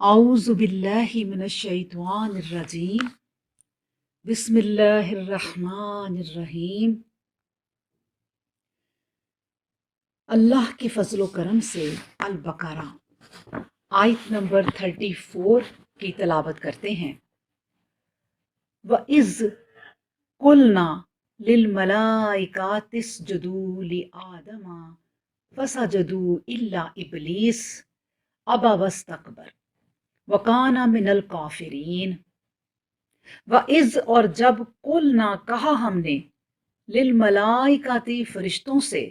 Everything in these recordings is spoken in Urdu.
اعوذ باللہ من الشیطان الرجیم بسم اللہ الرحمن الرحیم۔ اللہ کے فضل و کرم سے البقرہ آیت نمبر 34 کی تلاوت کرتے ہیں۔ وَإِذْ قُلْنَا لِلْمَلَائِكَةِ اسْجُدُوا لِآدَمَ فَسَجَدُوا إِلَّا إِبْلِيسَ أَبَى وَاسْتَكْبَرَ وَكَانَ مِنَ الْكَافِرِينَ۔ وَإِذْ اور جب قُلْنَا کہا ہم نے لِلْمَلَائِكَةِ فرشتوں سے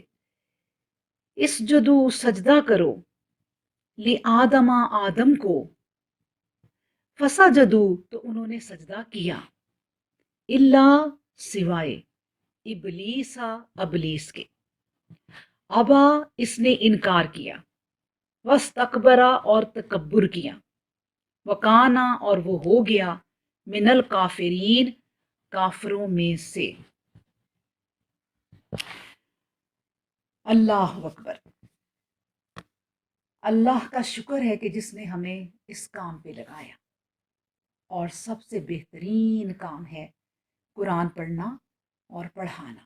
اسجدوا سجدہ کرو لِآدَمَ آدم کو فسجدوا تو انہوں نے سجدہ کیا الا سوائے ابلیس ابلیس کے ابا اس نے انکار کیا واستکبرا اور تکبر کیا وکانا اور وہ ہو گیا من الکافرین کافروں میں سے۔ اللہ اکبر۔ اللہ کا شکر ہے کہ جس نے ہمیں اس کام پہ لگایا، اور سب سے بہترین کام ہے قرآن پڑھنا اور پڑھانا۔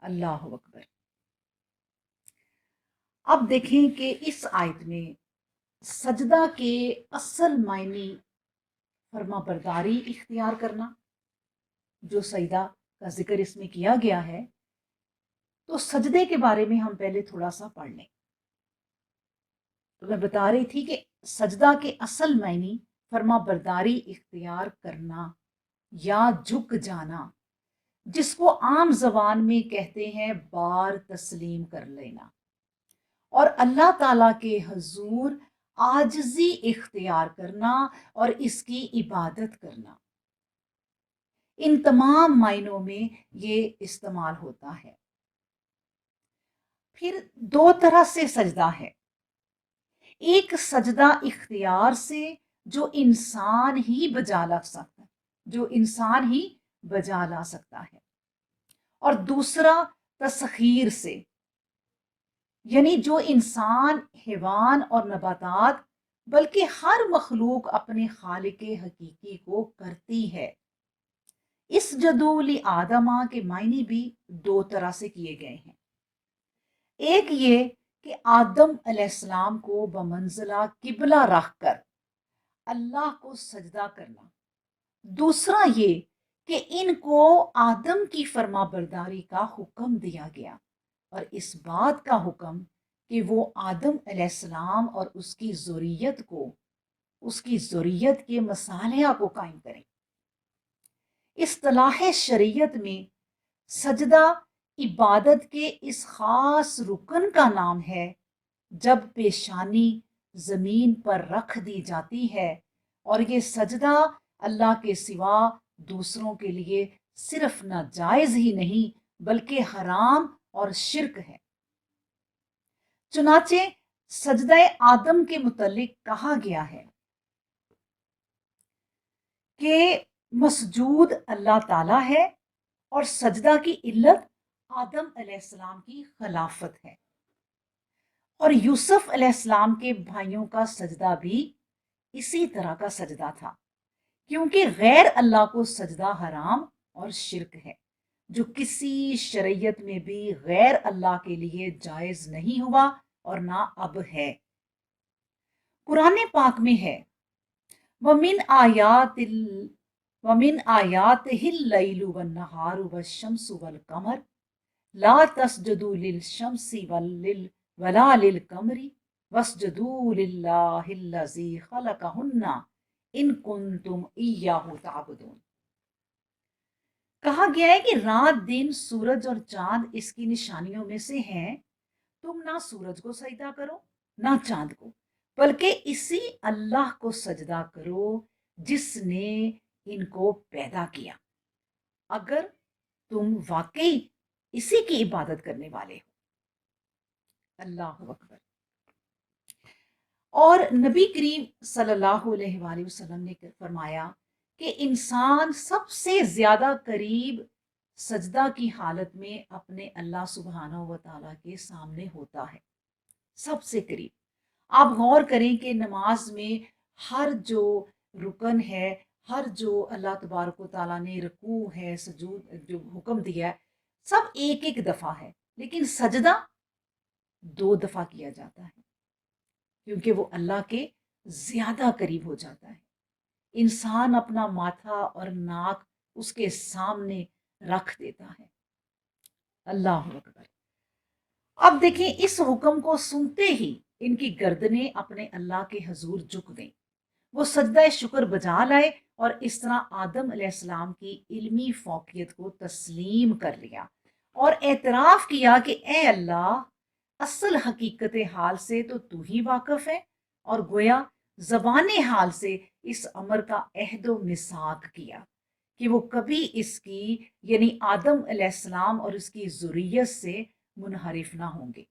اللہ اکبر۔ اب دیکھیں کہ اس آیت میں سجدہ کے اصل معنی فرما برداری اختیار کرنا، جو سجدہ کا ذکر اس میں کیا گیا ہے، تو سجدے کے بارے میں ہم پہلے تھوڑا سا پڑھ لیں۔ تو میں بتا رہی تھی کہ سجدہ کے اصل معنی فرما برداری اختیار کرنا یا جھک جانا، جس کو عام زبان میں کہتے ہیں بار تسلیم کر لینا، اور اللہ تعالیٰ کے حضور عاجزی اختیار کرنا اور اس کی عبادت کرنا۔ ان تمام معنوں میں یہ استعمال ہوتا ہے۔ پھر دو طرح سے سجدہ ہے۔ ایک سجدہ اختیار سے جو انسان ہی بجا لا سکتا ہے، جو انسان ہی بجا لا سکتا ہے، اور دوسرا تسخیر سے، یعنی جو انسان، حیوان اور نباتات بلکہ ہر مخلوق اپنے خالق حقیقی کو کرتی ہے۔ اس جدولی آدمہ کے معنی بھی دو طرح سے کیے گئے ہیں۔ ایک یہ کہ آدم علیہ السلام کو بمنزلہ قبلہ رکھ کر اللہ کو سجدہ کرنا، دوسرا یہ کہ ان کو آدم کی فرما برداری کا حکم دیا گیا، اور اس بات کا حکم کہ وہ آدم علیہ السلام اور اس کی ذریت کو، اس کی ذریت کے مصالحہ کو قائم کریں۔ اصطلاح شریعت میں سجدہ عبادت کے اس خاص رکن کا نام ہے جب پیشانی زمین پر رکھ دی جاتی ہے، اور یہ سجدہ اللہ کے سوا دوسروں کے لیے صرف ناجائز ہی نہیں بلکہ حرام اور شرک ہے۔ چنانچہ سجدہ آدم کے متعلق کہا گیا ہے کہ مسجود اللہ تعالیٰ ہے، اور سجدہ کی علت آدم علیہ السلام کی خلافت ہے، اور یوسف علیہ السلام کے بھائیوں کا سجدہ بھی اسی طرح کا سجدہ تھا، کیونکہ غیر اللہ کو سجدہ حرام اور شرک ہے، جو کسی شریعت میں بھی غیر اللہ کے لیے جائز نہیں ہوا اور نہ اب ہے۔ قرآن پاک میں ہے وَمِنْ آيَاتِهِ اللَّيْلُ وَالنَّهَارُ وَالشَّمْسُ وَالْقَمَرُ لَا تَسْجُدُوا لِلشَّمْسِ وَلَا لِلْقَمَرِ وَاسْجُدُوا لِلَّهِ الَّذِي خَلَقَهُنَّ إِن كُنتُمْ إِيَّاهُ تَعْبُدُونَ۔ کہا گیا ہے کہ رات دن، سورج اور چاند اس کی نشانیوں میں سے ہیں، تم نہ سورج کو سجدہ کرو نہ چاند کو، بلکہ اسی اللہ کو سجدہ کرو جس نے ان کو پیدا کیا، اگر تم واقعی اسی کی عبادت کرنے والے ہو۔ اللہ اکبر۔ اور نبی کریم صلی اللہ علیہ وآلہ وسلم نے فرمایا کہ انسان سب سے زیادہ قریب سجدہ کی حالت میں اپنے اللہ سبحانہ و تعالیٰ کے سامنے ہوتا ہے، سب سے قریب۔ آپ غور کریں کہ نماز میں ہر جو رکن ہے، ہر جو اللہ تبارک و تعالیٰ نے رکوع ہے، سجود جو حکم دیا ہے، سب ایک ایک دفعہ ہے، لیکن سجدہ 2 دفعہ کیا جاتا ہے، کیونکہ وہ اللہ کے زیادہ قریب ہو جاتا ہے۔ انسان اپنا ماتھا اور ناک اس کے سامنے رکھ دیتا ہے۔ اللہ اکبر۔ اب دیکھیں، اس حکم کو سنتے ہی ان کی گردنیں اپنے اللہ کے حضور جھک گئیں۔ وہ سجدہ شکر بجا لائے اور اس طرح آدم علیہ السلام کی علمی فوقیت کو تسلیم کر لیا اور اعتراف کیا کہ اے اللہ، اصل حقیقت حال سے تو ہی واقف ہے، اور گویا زبان حال سے اس امر کا عہد و میثاق کیا کہ وہ کبھی اس کی یعنی آدم علیہ السلام اور اس کی ذریت سے منحرف نہ ہوں گے،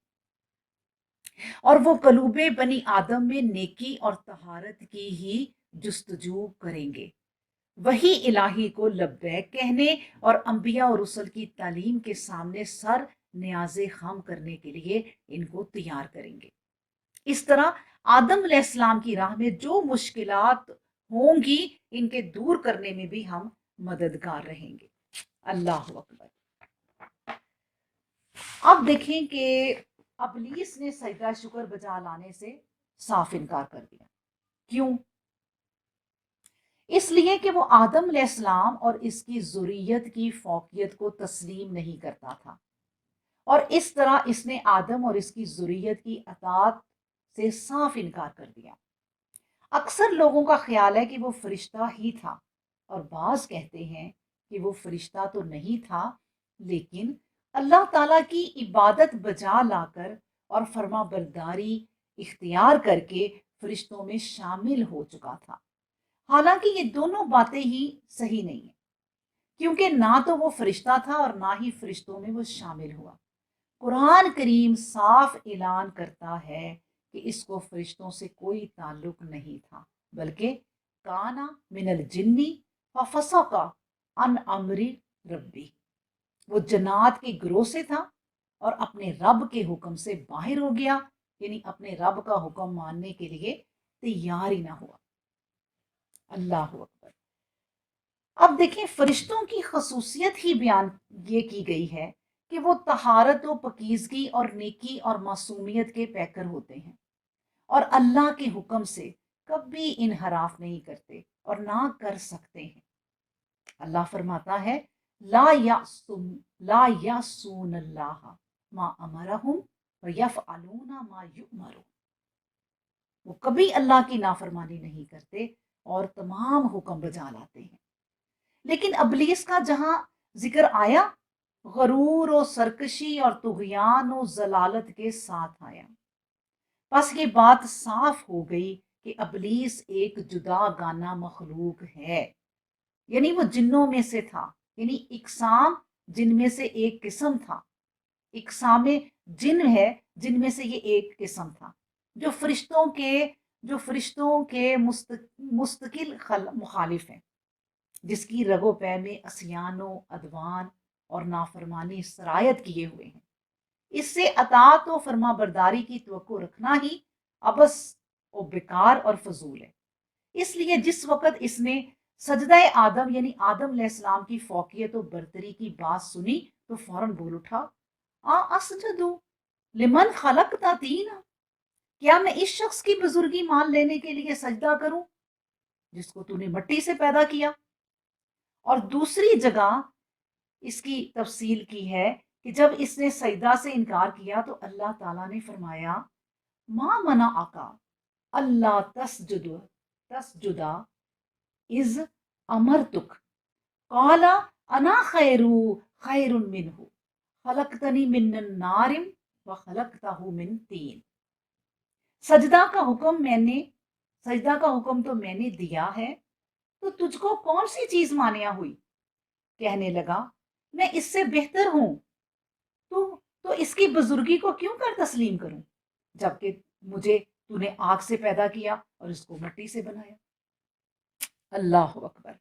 اور وہ قلوب بنی آدم میں نیکی اور طہارت کی ہی جستجو کریں گے، وہی الہی کو لبیک کہنے اور انبیاء اور رسل کی تعلیم کے سامنے سر نیاز خم کرنے کے لیے ان کو تیار کریں گے۔ اس طرح آدم علیہ السلام کی راہ میں جو مشکلات ہوں گی، ان کے دور کرنے میں بھی ہم مددگار رہیں گے۔ اللہ اکبر۔ اب دیکھیں کہ ابلیس نے سجدہ شکر بجا لانے سے صاف انکار کر دیا۔ کیوں؟ اس لیے کہ وہ آدم علیہ السلام اور اس کی ذریت کی فوقیت کو تسلیم نہیں کرتا تھا، اور اس طرح اس نے آدم اور اس کی ذریت کی اطاعت سے صاف انکار کر دیا۔ اکثر لوگوں کا خیال ہے کہ وہ فرشتہ ہی تھا، اور بعض کہتے ہیں کہ وہ فرشتہ تو نہیں تھا، لیکن اللہ تعالیٰ کی عبادت بجا لا کر اور فرما برداری اختیار کر کے فرشتوں میں شامل ہو چکا تھا۔ حالانکہ یہ دونوں باتیں ہی صحیح نہیں ہیں، کیونکہ نہ تو وہ فرشتہ تھا اور نہ ہی فرشتوں میں وہ شامل ہوا۔ قرآن کریم صاف اعلان کرتا ہے کہ اس کو فرشتوں سے کوئی تعلق نہیں تھا، بلکہ کانا من الجنی ففسق عن امر ربی، وہ جنات کے گروہ سے تھا اور اپنے رب کے حکم سے باہر ہو گیا، یعنی اپنے رب کا حکم ماننے کے لیے تیار ہی نہ ہوا۔ اللہ اکبر۔ اب دیکھیں، فرشتوں کی خصوصیت ہی بیان یہ کی گئی ہے کہ وہ طہارت و پاکیزگی اور نیکی اور معصومیت کے پیکر ہوتے ہیں، اور اللہ کے حکم سے کبھی انحراف نہیں کرتے اور نہ کر سکتے ہیں۔ اللہ فرماتا ہے لا یعصون اللہ ما امرہم ویفعلون ما یؤمرون، وہ کبھی اللہ کی نافرمانی نہیں کرتے اور تمام حکم بجا لاتے ہیں۔ لیکن ابلیس کا جہاں ذکر آیا، غرور و سرکشی اور طغیان و ضلالت کے ساتھ آیا، بس یہ بات صاف ہو گئی کہ ابلیس ایک جدا گانا مخلوق ہے، یعنی وہ جنوں میں سے تھا، یعنی اقسام جن میں سے ایک قسم تھا، اقسام جن ہے جن میں سے یہ ایک قسم تھا، جو فرشتوں کے مستقل مخالف ہیں، جس کی رگ و پے میں عصیان و عدوان اور نافرمانی سرایت کیے ہوئے ہیں۔ اس سے اطاعت و فرما برداری کی توقع رکھنا ہی عبث و بیکار اور فضول ہے۔ اس لیے جس وقت اس نے سجدہ آدم یعنی آدم علیہ السلام کی فوقیت و برتری کی بات سنی تو فوراً بول اٹھا، اسجدو لمن خلقت طینا، کیا میں اس شخص کی بزرگی مان لینے کے لیے سجدہ کروں جس کو تو نے مٹی سے پیدا کیا؟ اور دوسری جگہ اس کی تفصیل کی ہے کہ جب اس نے سجدہ سے انکار کیا تو اللہ تعالیٰ نے فرمایا، ما منعک اللہ تسجدا اذ امرتک قال انا خیر منہ خلقتنی من نار وخلقتہ من طین۔ سجدہ کا حکم تو میں نے دیا ہے، تو تجھ کو کون سی چیز مانیا ہوئی؟ کہنے لگا، میں اس سے بہتر ہوں، تو اس کی بزرگی کو کیوں کر تسلیم کروں، جبکہ مجھے تو نے آگ سے پیدا کیا اور اس کو مٹی سے بنایا۔ اللہ اکبر۔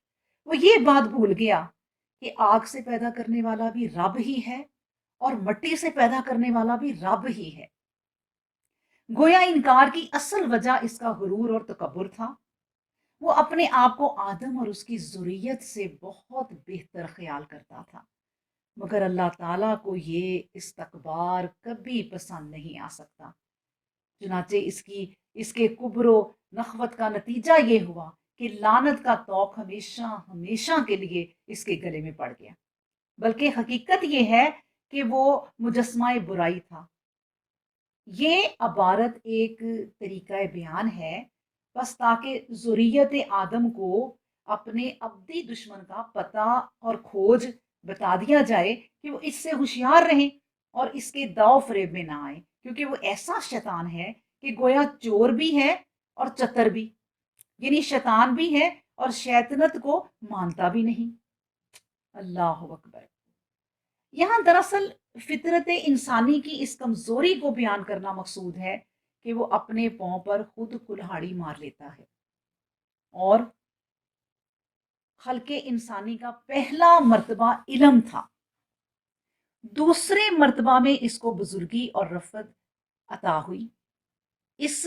وہ یہ بات بھول گیا کہ آگ سے پیدا کرنے والا بھی رب ہی ہے اور مٹی سے پیدا کرنے والا بھی رب ہی ہے۔ گویا انکار کی اصل وجہ اس کا غرور اور تکبر تھا، وہ اپنے آپ کو آدم اور اس کی ذریت سے بہت بہتر خیال کرتا تھا، مگر اللہ تعالیٰ کو یہ استکبار کبھی پسند نہیں آ سکتا۔ چنانچہ اس کے کبر و نخوت کا نتیجہ یہ ہوا کہ لعنت کا طوق ہمیشہ ہمیشہ کے لیے اس کے گلے میں پڑ گیا۔ بلکہ حقیقت یہ ہے کہ وہ مجسمہ برائی تھا۔ یہ عبارت ایک طریقہ بیان ہے بس تاکہ ذریت آدم کو اپنے ابدی دشمن کا پتہ اور کھوج بتا دیا جائے کہ وہ اس سے ہوشیار رہیں اور اس کے داؤ فریب میں نہ آئیں، کیونکہ وہ ایسا شیطان ہے کہ گویا چور بھی ہے اور چتر بھی، یعنی شیطان بھی ہے اور شیطنت کو مانتا بھی نہیں۔ اللہ اکبر۔ یہاں دراصل فطرت انسانی کی اس کمزوری کو بیان کرنا مقصود ہے کہ وہ اپنے پاؤں پر خود کلہاڑی مار لیتا ہے، اور خلق انسانی کا پہلا مرتبہ علم تھا، دوسرے مرتبہ میں اس کو بزرگی اور رفعت عطا ہوئی۔ اس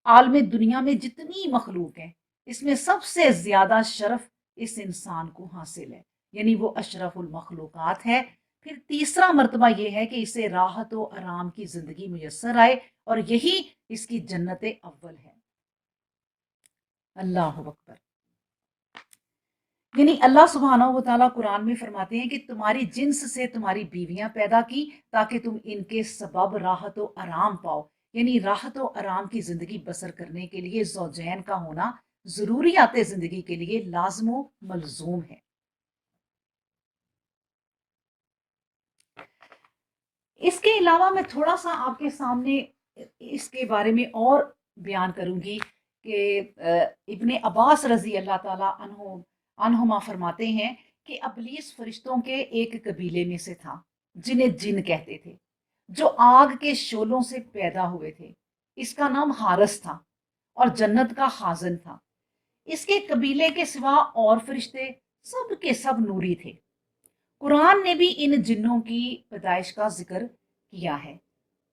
عالم دنیا میں جتنی مخلوق ہے اس میں سب سے زیادہ شرف اس انسان کو حاصل ہے، یعنی وہ اشرف المخلوقات ہے۔ پھر تیسرا مرتبہ یہ ہے کہ اسے راحت و آرام کی زندگی میسر آئے، اور یہی اس کی جنت اول ہے۔ اللہ اکبر۔ یعنی اللہ سبحانہ و تعالیٰ قرآن میں فرماتے ہیں کہ تمہاری جنس سے تمہاری بیویاں پیدا کی تاکہ تم ان کے سبب راحت و آرام پاؤ، یعنی راحت و آرام کی زندگی بسر کرنے کے لیے زوجین کا ہونا ضروریات زندگی کے لیے لازم و ملزوم ہے۔ اس کے علاوہ میں تھوڑا سا آپ کے سامنے اس کے بارے میں اور بیان کروں گی کہ ابن عباس رضی اللہ تعالیٰ عنہما فرماتے ہیں کہ ابلیس فرشتوں کے ایک قبیلے میں سے تھا جنہیں جن کہتے تھے، جو آگ کے شعلوں سے پیدا ہوئے تھے۔ اس کا نام حارس تھا اور جنت کا خازن تھا۔ اس کے قبیلے کے سوا اور فرشتے سب کے سب نوری تھے۔ قرآن نے بھی ان جنوں کی پیدائش کا ذکر کیا ہے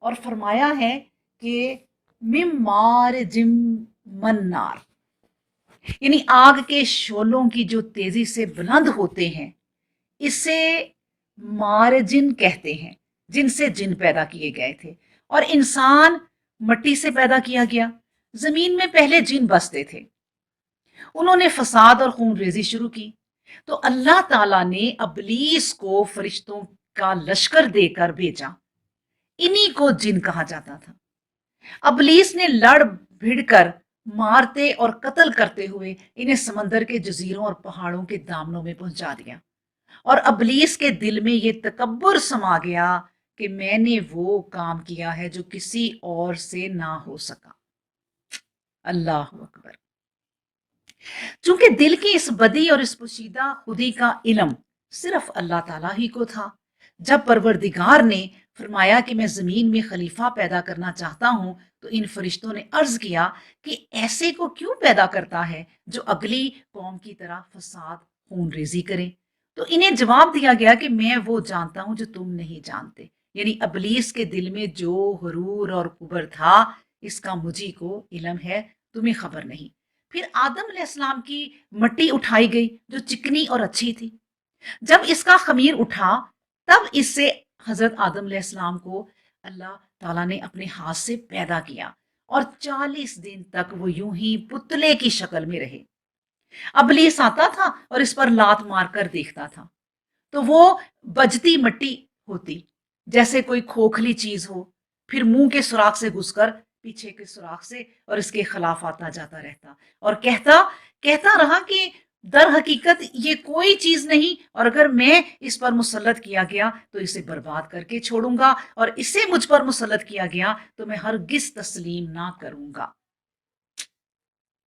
اور فرمایا ہے کہ مم مارجم من نار، یعنی آگ کے شعلوں کی جو تیزی سے بلند ہوتے ہیں اسے مارجن کہتے ہیں، جن سے جن پیدا کیے گئے تھے۔ اور انسان مٹی سے پیدا کیا گیا۔ زمین میں پہلے جن بستے تھے، انہوں نے فساد اور خون ریزی شروع کی، تو اللہ تعالیٰ نے ابلیس کو فرشتوں کا لشکر دے کر بھیجا۔ انہی کو جن کہا جاتا تھا۔ ابلیس نے لڑ بھڑ کر مارتے اور قتل کرتے ہوئے انہیں سمندر کے جزیروں اور پہاڑوں کے دامنوں میں پہنچا دیا، اور ابلیس کے دل میں یہ تکبر سما گیا کہ میں نے وہ کام کیا ہے جو کسی اور سے نہ ہو سکا۔ اللہ اکبر۔ چونکہ دل کی اس بدی اور اس پوشیدہ خودی کا علم صرف اللہ تعالیٰ ہی کو تھا، جب پروردگار نے فرمایا کہ میں زمین میں خلیفہ پیدا کرنا چاہتا ہوں تو ان فرشتوں نے عرض کیا کہ ایسے کو کیوں پیدا کرتا ہے جو اگلی قوم کی طرح فساد خون ریزی کرے؟ تو انہیں جواب دیا گیا کہ میں وہ جانتا ہوں جو تم نہیں جانتے، یعنی ابلیس کے دل میں جو غرور اور کبر تھا اس کا مجھی کو علم ہے، تمہیں خبر نہیں۔ پھر آدم علیہ السلام کی مٹی اٹھائی گئی جو چکنی اور اچھی تھی۔ جب اس کا خمیر اٹھا تب اس سے حضرت آدم علیہ السلام کو اللہ تعالیٰ نے اپنے ہاتھ سے پیدا کیا، اور 40 دن تک وہ یوں ہی پتلے کی شکل میں رہے۔ ابلیس آتا تھا اور اس پر لات مار کر دیکھتا تھا تو وہ بجتی مٹی ہوتی جیسے کوئی کھوکھلی چیز ہو، پھر منہ کے سوراخ سے گھس کر پیچھے کے سوراخ سے اور اس کے خلاف آتا جاتا رہتا، اور کہتا رہا کہ در حقیقت یہ کوئی چیز نہیں، اور اگر میں اس پر مسلط کیا گیا تو اسے برباد کر کے چھوڑوں گا، اور اسے مجھ پر مسلط کیا گیا تو میں ہرگز تسلیم نہ کروں گا۔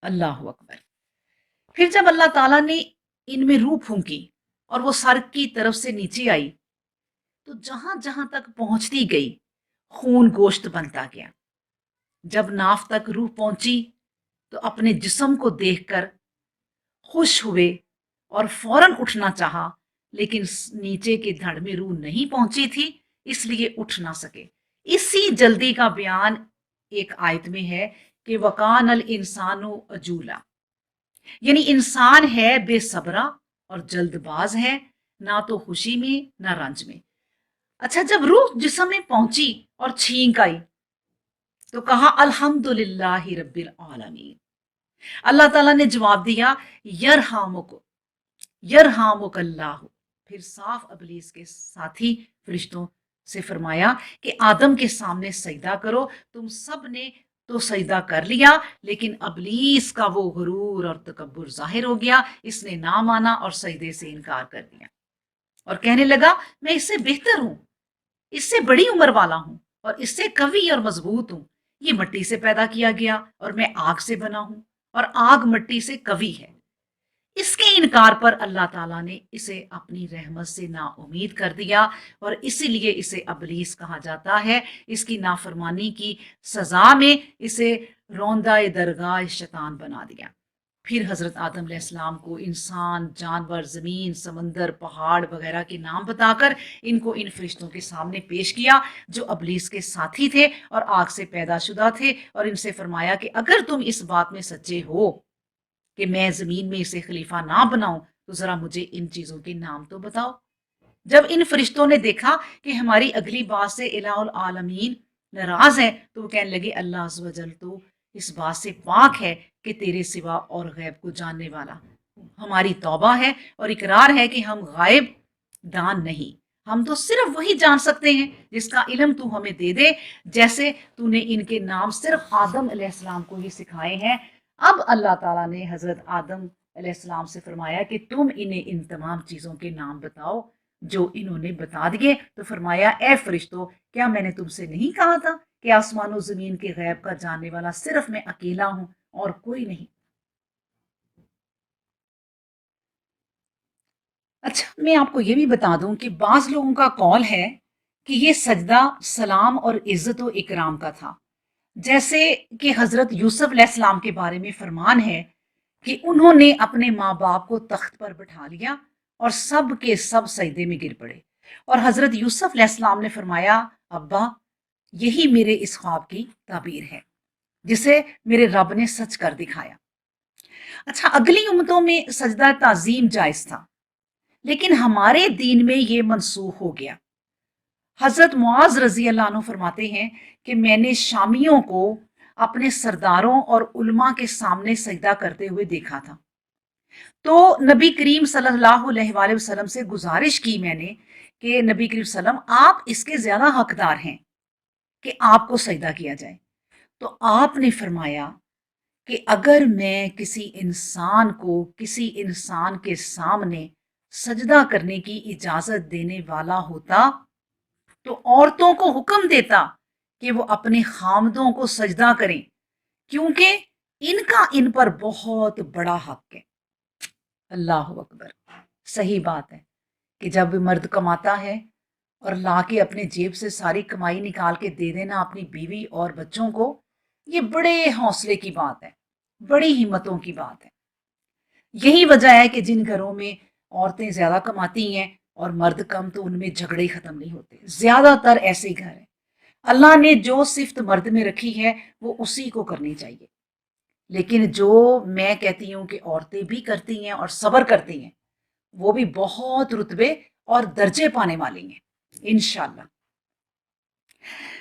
اللہ اکبر۔ پھر جب اللہ تعالیٰ نے ان میں روح پھونکی اور وہ سر کی طرف سے نیچے آئی تو جہاں جہاں تک پہنچتی گئی خون گوشت بنتا گیا۔ جب ناف تک روح پہنچی تو اپنے جسم کو دیکھ کر خوش ہوئے اور فوراً اٹھنا چاہا، لیکن نیچے کے دھڑ میں روح نہیں پہنچی تھی اس لیے اٹھ نہ سکے۔ اسی جلدی کا بیان ایک آیت میں ہے کہ وَقَانَ الْإِنسَانُ عَجُولًا، یعنی انسان ہے بے صبرا اور جلد باز ہے، نہ تو خوشی میں نہ رنج میں۔ اچھا، جب روح جسم میں پہنچی اور چھینک آئی تو کہا الحمدللہ رب العالمین۔ اللہ تعالیٰ نے جواب دیا یرحمک یرحمک اللہ۔ پھر صاف ابلیس کے ساتھی فرشتوں سے فرمایا کہ آدم کے سامنے سجدہ کرو۔ تم سب نے تو سجدہ کر لیا، لیکن ابلیس کا وہ غرور اور تکبر ظاہر ہو گیا، اس نے نہ مانا اور سجدے سے انکار کر دیا اور کہنے لگا میں اس سے بہتر ہوں، اس سے بڑی عمر والا ہوں اور اس سے قوی اور مضبوط ہوں۔ یہ مٹی سے پیدا کیا گیا اور میں آگ سے بنا ہوں، اور آگ مٹی سے قوی ہے۔ اس کے انکار پر اللہ تعالیٰ نے اسے اپنی رحمت سے نا امید کر دیا، اور اسی لیے اسے ابلیس کہا جاتا ہے۔ اس کی نافرمانی کی سزا میں اسے روندہ درگاہ شیطان بنا دیا۔ پھر حضرت آدم علیہ السلام کو انسان، جانور، زمین، سمندر، پہاڑ وغیرہ کے نام بتا کر ان کو ان فرشتوں کے سامنے پیش کیا جو ابلیس کے ساتھی تھے اور آگ سے پیدا شدہ تھے، اور ان سے فرمایا کہ اگر تم اس بات میں سچے ہو کہ میں زمین میں اسے خلیفہ نہ بناؤں تو ذرا مجھے ان چیزوں کے نام تو بتاؤ۔ جب ان فرشتوں نے دیکھا کہ ہماری اگلی بات سے الہ العالمین ناراض ہے تو وہ کہنے لگے اللہ عز و جل تو اس بات سے پاک ہے کہ تیرے سوا اور غیب کو جاننے والا۔ ہماری توبہ ہے اور اقرار ہے کہ ہم غائب دان نہیں، ہم تو صرف وہی جان سکتے ہیں جس کا علم تو ہمیں دے دے، جیسے تو نے ان کے نام صرف آدم علیہ السلام کو ہی سکھائے ہیں۔ اب اللہ تعالیٰ نے حضرت آدم علیہ السلام سے فرمایا کہ تم انہیں ان تمام چیزوں کے نام بتاؤ جو انہوں نے بتا دیے۔ تو فرمایا اے فرشتو، کیا میں نے تم سے نہیں کہا تھا کہ آسمان و زمین کے غیب کا جاننے والا صرف میں اکیلا ہوں اور کوئی نہیں؟ اچھا، میں آپ کو یہ بھی بتا دوں کہ بعض لوگوں کا قول ہے کہ یہ سجدہ سلام اور عزت و اکرام کا تھا، جیسے کہ حضرت یوسف علیہ السلام کے بارے میں فرمان ہے کہ انہوں نے اپنے ماں باپ کو تخت پر بٹھا لیا اور سب کے سب سجدے میں گر پڑے، اور حضرت یوسف علیہ السلام نے فرمایا ابا یہی میرے اس خواب کی تعبیر ہے جسے میرے رب نے سچ کر دکھایا۔ اچھا، اگلی امتوں میں سجدہ تعظیم جائز تھا، لیکن ہمارے دین میں یہ منسوخ ہو گیا۔ حضرت معاذ رضی اللہ عنہ فرماتے ہیں کہ میں نے شامیوں کو اپنے سرداروں اور علماء کے سامنے سجدہ کرتے ہوئے دیکھا تھا، تو نبی کریم صلی اللہ علیہ وآلہ وسلم سے گزارش کی میں نے کہ نبی کریم صلی اللہ علیہ وسلم آپ اس کے زیادہ حقدار ہیں کہ آپ کو سجدہ کیا جائے۔ تو آپ نے فرمایا کہ اگر میں کسی انسان کو کسی انسان کے سامنے سجدہ کرنے کی اجازت دینے والا ہوتا تو عورتوں کو حکم دیتا کہ وہ اپنے خامدوں کو سجدہ کریں، کیونکہ ان کا ان پر بہت بڑا حق ہے۔ اللہ اکبر، صحیح بات ہے کہ جب مرد کماتا ہے اور لا کے اپنے جیب سے ساری کمائی نکال کے دے دینا اپنی بیوی اور بچوں کو، یہ بڑے حوصلے کی بات ہے، بڑی ہمتوں کی بات ہے۔ یہی وجہ ہے کہ جن گھروں میں عورتیں زیادہ کماتی ہیں اور مرد کم، تو ان میں جھگڑے ہی ختم نہیں ہوتے، زیادہ تر ایسے ہی گھر ہیں۔ اللہ نے جو صفت مرد میں رکھی ہے وہ اسی کو کرنی چاہیے، لیکن جو میں کہتی ہوں کہ عورتیں بھی کرتی ہیں اور صبر کرتی ہیں، وہ بھی بہت رتبے اور درجے پانے والی ہیں انشاءاللہ۔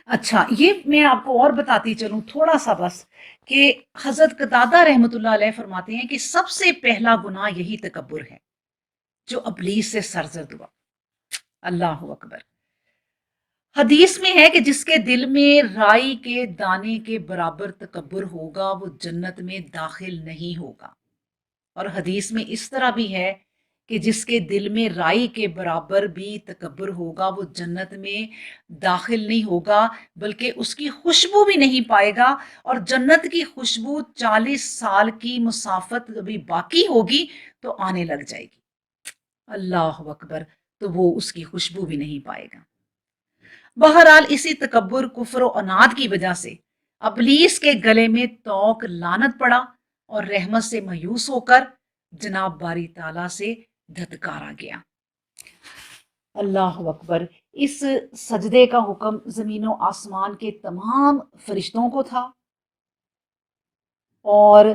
اچھا، یہ میں آپ کو اور بتاتی چلوں تھوڑا سا بس، کہ حضرت قتادہ رحمۃ اللہ علیہ فرماتے ہیں کہ سب سے پہلا گناہ یہی تکبر ہے جو ابلیس سے سرزد ہوا۔ اللہ اکبر۔ حدیث میں ہے کہ جس کے دل میں رائی کے دانے کے برابر تکبر ہوگا وہ جنت میں داخل نہیں ہوگا، اور حدیث میں اس طرح بھی ہے کہ جس کے دل میں رائی کے برابر بھی تکبر ہوگا وہ جنت میں داخل نہیں ہوگا بلکہ اس کی خوشبو بھی نہیں پائے گا، اور جنت کی خوشبو 40 سال کی مسافت ابھی باقی ہوگی تو آنے لگ جائے گی۔ اللہ اکبر، تو وہ اس کی خوشبو بھی نہیں پائے گا۔ بہرحال اسی تکبر، کفر و عناد کی وجہ سے ابلیس کے گلے میں توق لعنت پڑا اور رحمت سے مایوس ہو کر جناب باری تعالیٰ سے دھتکارا گیا۔ اللہ اکبر۔ اس سجدے کا حکم زمین و آسمان کے تمام فرشتوں کو تھا، اور